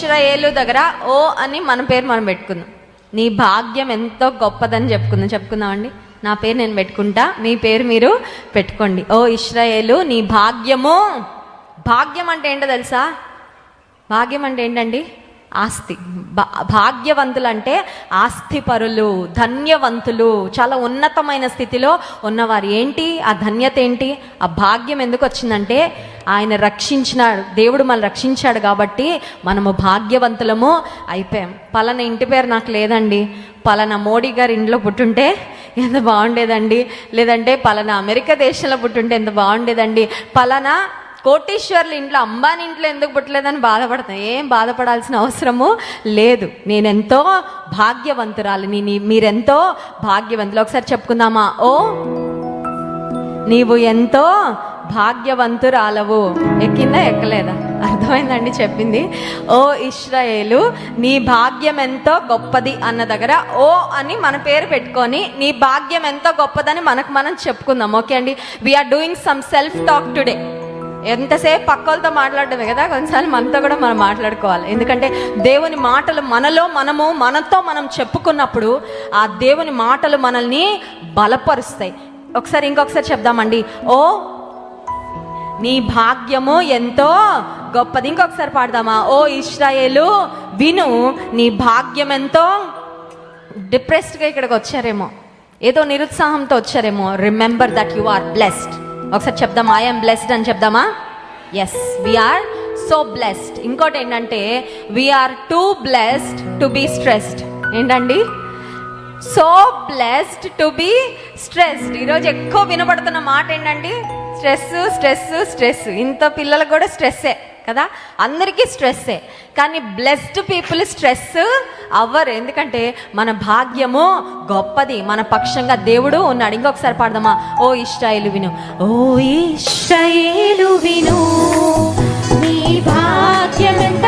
ఇశ్రాయేలు దగ్గర ఓ అని మన పేరు మనం పెట్టుకుందాం. నీ భాగ్యం ఎంతో గొప్పదని చెప్పుకుందామండి. నా పేరు నేను పెట్టుకుంటా, మీ పేరు మీరు పెట్టుకోండి. ఓ ఇశ్రాయేలు నీ భాగ్యము. భాగ్యం అంటే ఏంటో తెలుసా? భాగ్యం అంటే ఏంటండి? ఆస్తి. భాగ్యవంతులు అంటే ఆస్తిపరులు, ధన్యవంతులు, చాలా ఉన్నతమైన స్థితిలో ఉన్నవారు. ఏంటి ఆ ధన్యత? ఏంటి ఆ భాగ్యం? ఎందుకు వచ్చిందంటే ఆయన రక్షించినాడు, దేవుడు మనల్ని రక్షించాడు కాబట్టి మనము భాగ్యవంతులము అయిపోయాం. పలానా ఇంటి పేరు నాకు లేదండి, పలానా మోడీ గారి ఇంట్లో పుట్టుంటే ఎంత బాగుండేదండి, లేదంటే పలానా అమెరికా దేశంలో పుట్టుంటే ఎంత బాగుండేదండి, పలానా కోటీశ్వర్ల ఇంట్లో, అంబానీ ఇంట్లో ఎందుకు పుట్టలేదని బాధపడతాం. ఏం బాధపడాల్సిన అవసరము లేదు. నేనెంతో భాగ్యవంతురాలు, మీరెంతో భాగ్యవంతులు. ఒకసారి చెప్పుకుందామా? ఓ నీవు ఎంతో భాగ్యవంతురాలవు. ఎక్కిందా ఎక్కలేదా? అర్థమైందండి చెప్పింది? ఓ ఇశ్రాయేలు నీ భాగ్యం ఎంతో గొప్పది అన్న దగ్గర ఓ అని మన పేరు పెట్టుకొని నీ భాగ్యం ఎంతో గొప్పదని మనకు మనం చెప్పుకుందాం. ఓకే అండి, we're doing some self talk today. ఎంతసేపు పక్కలతో మాట్లాడటమే కదా, కొన్నిసార్లు మనతో కూడా మనం మాట్లాడుకోవాలి. ఎందుకంటే దేవుని మాటలు మనతో మనం చెప్పుకున్నప్పుడు ఆ దేవుని మాటలు మనల్ని బలపరుస్తాయి. ఇంకొకసారి చెప్దామండి. ఓ నీ భాగ్యము ఎంతో గొప్పది. ఇంకొకసారి పాడదామా? ఓ ఇశ్రాయేలు విను, నీ భాగ్యం ఎంతో. డిప్రెస్డ్గా ఇక్కడికి వచ్చారేమో, ఏదో నిరుత్సాహంతో వచ్చారేమో. Remember that you are blessed. ఒకసారి చెప్దామా? ఐఎమ్ బ్లెస్డ్ అని చెప్దామా? Yes, we're so blessed. ఇంకోటి ఏంటంటే we're too blessed to be stressed. ఏంటండి? So blessed to be stressed. ఈరోజు ఎక్కువ వినపడుతున్న మాట ఏంటండి? Stress stress stress. ఇంత పిల్లలకు కూడా స్ట్రెస్సే కదా, అందరికీ స్ట్రెస్సే. కానీ బ్లెస్డ్ పీపుల్ స్ట్రెస్ అవ్వరు. ఎందుకంటే మన భాగ్యము గొప్పది, మన పక్షంగా దేవుడు ఉన్నాడు. ఇంకొకసారి పాడదామా? ఓ ఇశ్రాయేలు విను, ఓ ఇశ్రాయేలు విను, నీ భాగ్యం ఎంత